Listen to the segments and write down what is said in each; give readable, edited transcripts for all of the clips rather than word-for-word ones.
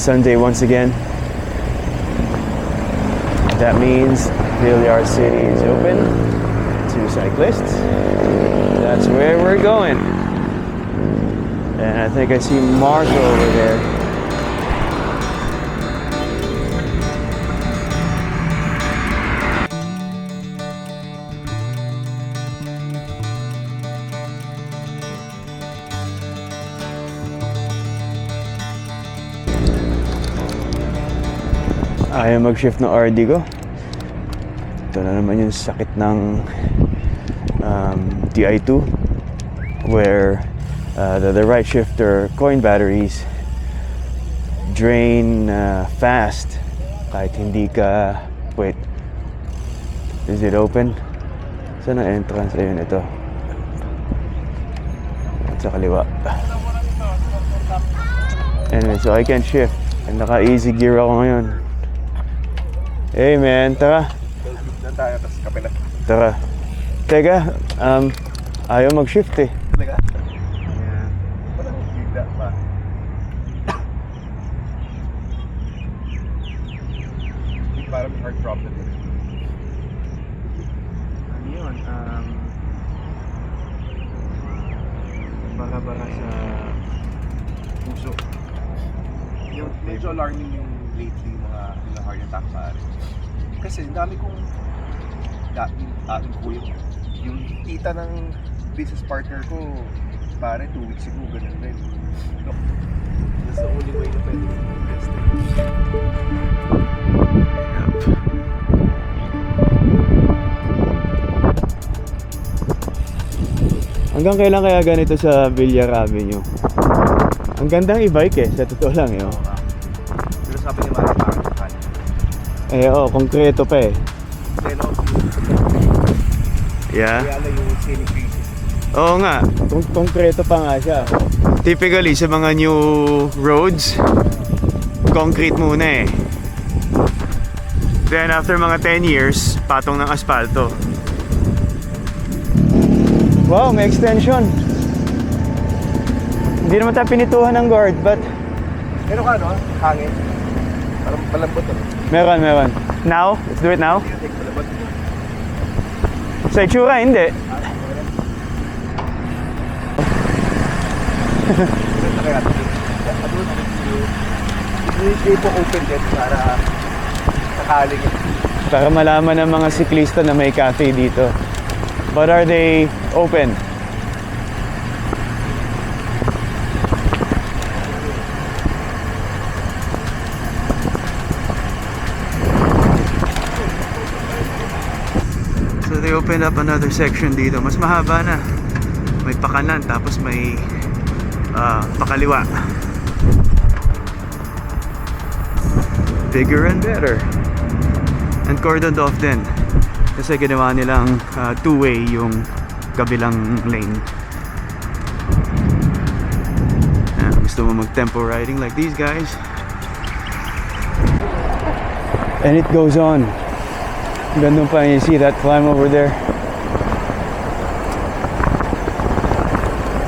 Sunday once again. That means Villar City is open to cyclists. That's where we're going. And I think I see Marco over there. Ayaw mag-shift ng RD ko. Ito na naman yung sakit ng Di2, where the right shifter coin batteries drain fast kahit hindi ka... Wait, is it open? Saan ang entrance? Ayun, ito. At sa kaliwa. Anyway, so I can shift. And naka-easy gear ako ngayon. Hey man, tara. Tara. Teka, ayaw mag-shift eh. Talaga? Yeah. Parang bigla pa. Parang heart problem yun. Ano yun? Bara-bara sa puso. Yung medyo alarming yung lately mga heart attack pare. Kasi dami kong aking kuya ko. Yung tita ng business partner ko, pare 2 weeks ago, ganun din. No. That's the only way na pwede invest. Hanggang kailan kaya ganito sa Villar Avenue? Ang gandang e-bike eh, sa totoo lang eh. Pero sabi ni Mara, parang Eh oo, konkreto pa eh. Yeah. kaya lang yung scenic basis. Oo nga, konkreto pa nga siya. Typically sa mga new roads, concrete muna eh. Then after mga 10 years, patong ng asfalto. Wow, may extension. Hindi naman tayo pinituhan ng guard, but... Meron ka no? Hangin. Parang malambot ano? Meron. Now? Let's do it now? Malambot. Sa itsura, hindi. Hindi po open din para sakaling. Para malaman ng mga siklista na may cafe dito. But are they open? So they opened up another section dito. Mas mahaba na. May pakanan tapos may pakaliwa. Bigger and better. And cordoned off din. Kasi ginawa nilang two-way yung kabilang lane. Gusto mo mag-tempo riding like these guys. And it goes on. Gandun pa, you see that climb over there.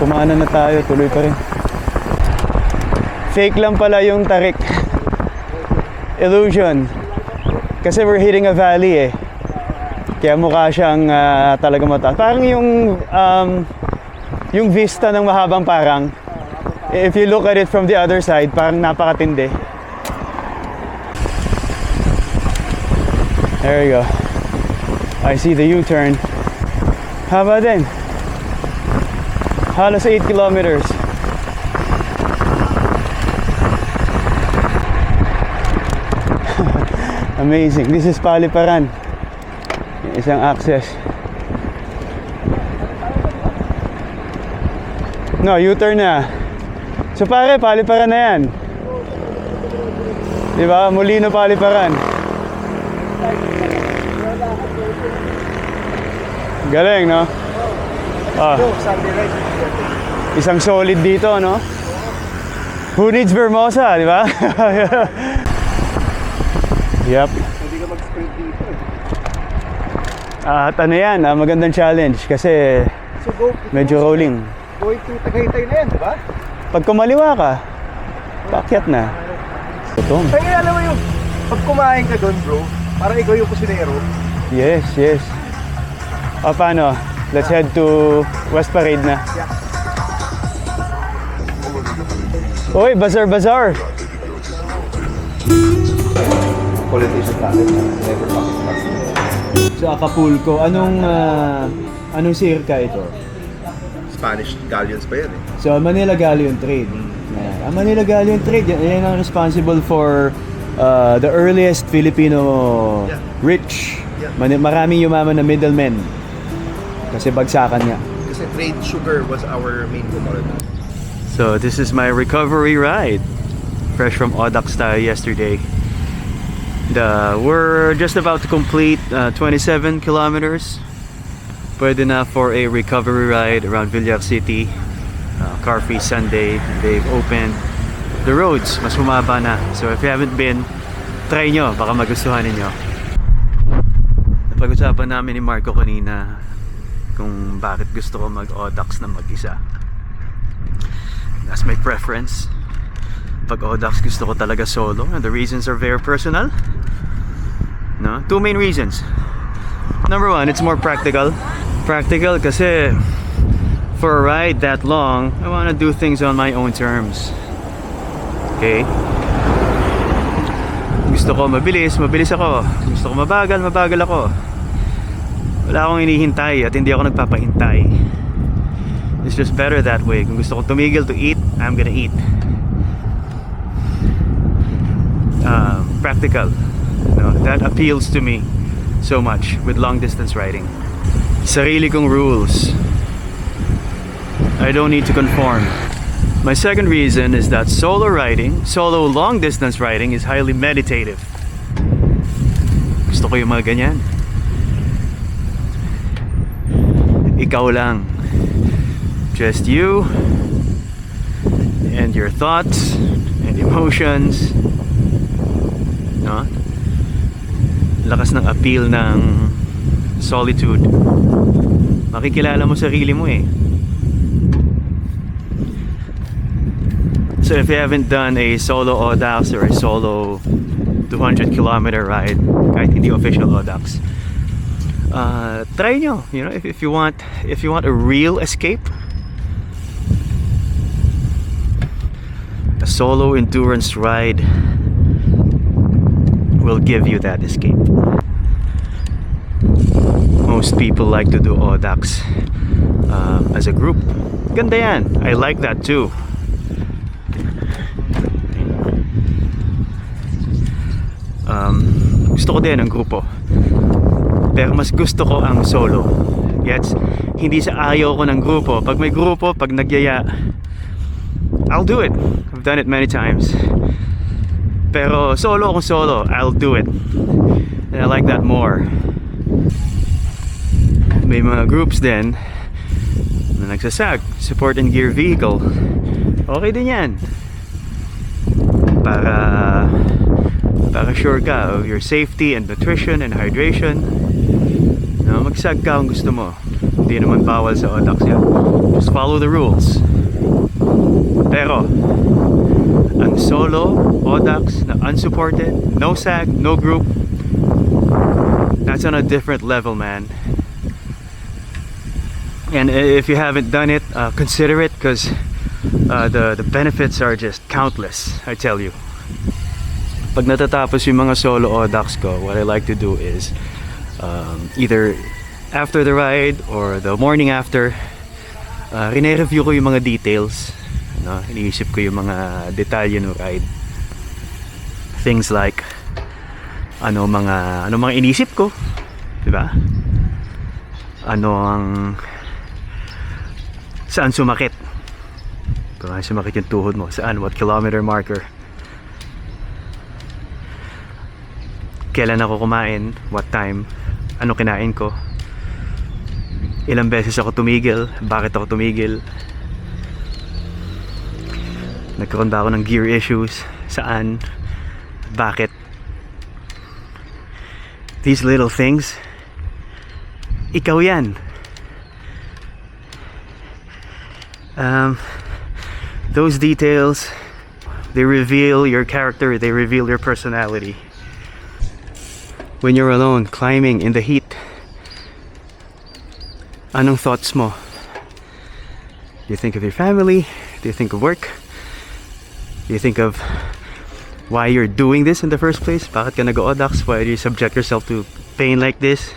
Kumana na tayo, tuloy pa rin. Fake lang pala yung tarik. Illusion. Kasi we're hitting a valley eh. Kaya mukha siyang talaga mataas. Parang yung vista ng mahabang parang, if you look at it from the other side, parang napakatindi. There you go. I see the U-turn. Haba din. Halos 8 kilometers. Amazing. This is Paliparan. Isang access. No, U-turn na. So pare, Paliparan na yan. Diba? Molino, Paliparan. Galing, no? Isang solid dito, no? Who needs Vermosa, di ba? Yep. Hindi ka mag-sprint dito eh. At ano yan, magandang challenge kasi medyo rolling. Going to Tagaytay na yan, di ba? Pag kumaliwa ka, paakyat na. Gutom. Kaya alam mo yung, pag kumain ka doon bro, parang ikaw yung kusinero. Yes, yes. O paano? Let's head to West Parade na. Yeah. Uy, bazaar. Politician natin, never talking Sa Acapulco, anong sirka ito? Spanish galleons pa yan eh. So, Manila Galleon Trade. Ang Manila Galleon Trade, yan ang responsible for the earliest Filipino Yeah. rich. Yeah. Maraming yumaman na middlemen. Kasi bagsakan nga. Kasi trade sugar was our main commodity. So, this is my recovery ride. Fresh from Audax tayo yesterday. We're just about to complete 27 kilometers. Pwede na for a recovery ride around Villar City. Car free Sunday. They've opened the roads. Mas humaba na. So if you haven't been, try nyo. Baka magustuhan ninyo. Napag-usapan namin ni Marco kanina kung bakit gusto ko mag-Audax na mag-isa. That's my preference. Pag Audax gusto ko talaga solo, and the reasons are very personal. No? Two main reasons. Number one, it's more practical. Practical kasi for a ride that long, I want to do things on my own terms. Okay? Gusto ko mabilis ako. Gusto ko mabagal ako. Wala akong hinihintay at hindi ako nagpapahintay. It's just better that way. Kung gusto ko tumigil to eat, I'm gonna eat. Practical. No, that appeals to me so much with long distance riding. Sarili kong rules. I don't need to conform. My second reason is that solo long distance riding is highly meditative. Gusto ko yung mga ganyan. Ikaw lang. Just you and your thoughts and emotions. No? Lakas ng appeal ng solitude. Makikilala mo sarili mo eh. So if you haven't done a solo Audax or a solo 200-kilometer ride, kahit hindi official Audax, try nyo. You know, if you want a real escape, a solo endurance ride will give you that escape. Most people like to do Audax as a group. Ganda yan. I like that too. Gusto ko din ang grupo, pero mas gusto ko ang solo. Gets? Hindi sa ayaw ko ng grupo. Pag may grupo, pag nagyaya, I'll do it. I've done it many times. Pero solo akong solo, I'll do it. And I like that more. May mga groups din na nagsasag, support and gear vehicle. Okay din yan. Para sure ka of your safety and nutrition and hydration. No, magsag ka kung gusto mo. Hindi naman bawal sa Audax yan. Just follow the rules. Pero ang solo Audax na unsupported, no sag, no group, that's on a different level, man. And if you haven't done it, consider it, because the benefits are just countless, I tell you. Pag natatapos yung mga solo Audax ko, what I like to do is either after the ride or the morning after, rine-review ko yung mga details. No? Iniisip ko yung mga detalye ng ride. Things like ano mga inisip ko, 'di ba? Saan sumakit? Kung sumakit yung tuhod mo, saan, what kilometer marker? Kailan ako kumain, what time, ano kinain ko, ilang beses ako tumigil, bakit ako tumigil, nagkaroon ba ako ng gear issues, saan, bakit. These little things, ikaw yan. Those details They reveal your character, they reveal your personality. When you're alone, climbing in the heat, anong thoughts mo? Do you think of your family? Do you think of work? Do you think of why you're doing this in the first place? Bakit ka nag-ODAX? Why do you subject yourself to pain like this?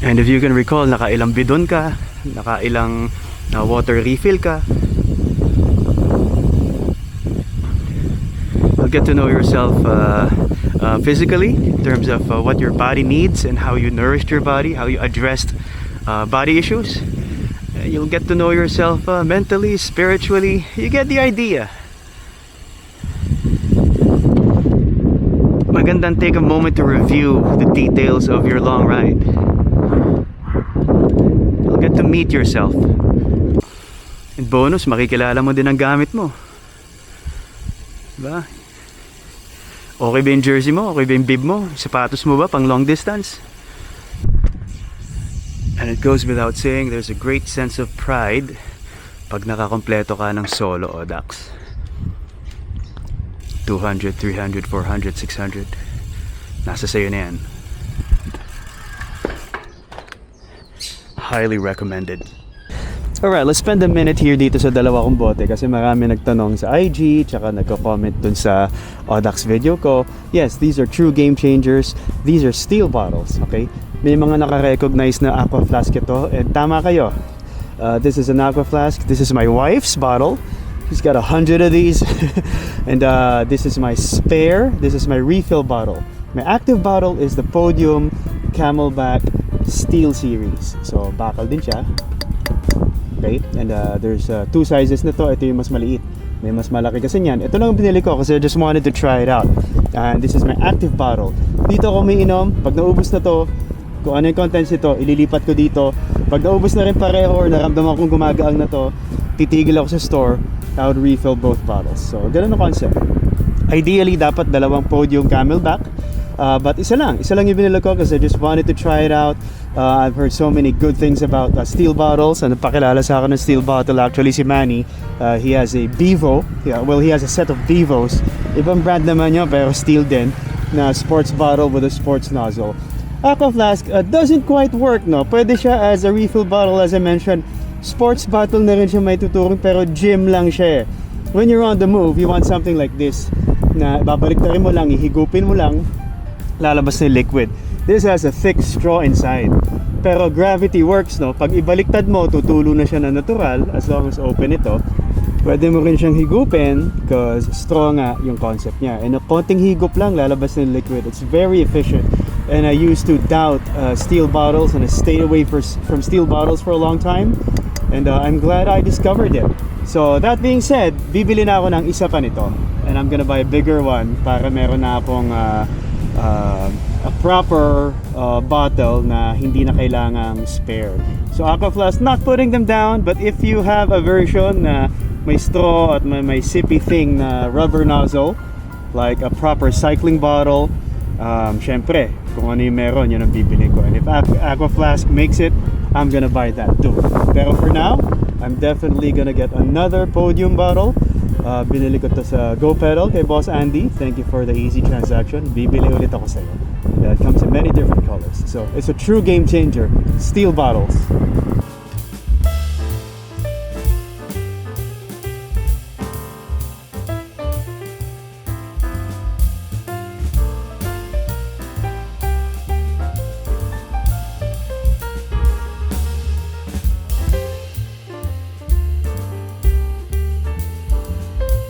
And if you can recall, nakailang bidon ka, nakailang water refill ka. You'll get to know yourself physically in terms of what your body needs and how you nourished your body, how you addressed body issues. You'll get to know yourself mentally, spiritually. You get the idea. Magandang take a moment to review the details of your long ride. You'll get to meet yourself. And bonus, makikilala mo din ang gamit mo. Diba? Okay ba yung jersey mo? Okay ba yung bib mo? Sapatos mo ba pang long distance? And it goes without saying, there's a great sense of pride pag nakakompleto ka ng solo ODAX. 200, 300, 400, 600. Nasa sayo na yan. Highly recommended. Alright, let's spend a minute here dito sa dalawa kong bote kasi marami nagtanong sa IG tsaka nagko-comment dun sa ODAX video ko. Yes, these are true game changers. These are steel bottles, okay? May mga naka-recognize na aqua flask ito and tama kayo. This is an aqua flask. This is my wife's bottle. She's got 100 of these. And this is my spare. This is my refill bottle. My active bottle is the Podium Camelback Steel Series. So, bakal din siya. Okay? And there's two sizes na to. Ito yung mas maliit. May mas malaki kasi niyan. Ito lang ang binili ko kasi I just wanted to try it out. And this is my active bottle. Dito ako umiinom. Pag naubos na to, kung ano yung contents nito, ililipat ko dito. Pag naubos na rin pareho or naramdaman kong gumagaang na to, titigil ako sa store. I would refill both bottles. So, ganun ang concept. Ideally, dapat dalawang Podium Camelback. But isa lang yung binili ko kasi I just wanted to try it out. I've heard so many good things about steel bottles. Ano pakilala sa akin ng steel bottle actually si Manny. He has a Bevo. Yeah, well, he has a set of Bevos. Ibang brand naman yun pero steel din na sports bottle with a sports nozzle. Aqua Flask doesn't quite work, no? Pwede siya as a refill bottle as I mentioned. Sports bottle na rin siya may tuturing pero gym lang siya eh. When you're on the move, you want something like this na babaliktarin mo lang, ihigupin mo lang, lalabas na liquid. This has a thick straw inside. Pero gravity works, no? Pag ibaliktad mo, tutulo na siya na natural as long as open ito. Pwede mo rin siyang higupin because straw nga yung concept niya. And a konting higup lang, lalabas na liquid. It's very efficient. And I used to doubt steel bottles and I stayed away from steel bottles for a long time. And I'm glad I discovered it. So that being said, bibili na ako ng isa pa nito. And I'm gonna buy a bigger one para meron na akong a proper bottle na hindi na kailangang spare. So Aqua Flask, not putting them down, but if you have a version na may straw at may sippy thing na rubber nozzle, like a proper cycling bottle, syempre, kung ano yung meron, yun ang bibili ko. And if Aqua Flask makes it, I'm gonna buy that too. Pero for now, I'm definitely gonna get another Podium bottle. Binili ko to sa GoPedal kay Boss Andy. Thank you for the easy transaction. Bibili ulit ako sa'yo. That comes in many different colors. So it's a true game changer. Steel bottles.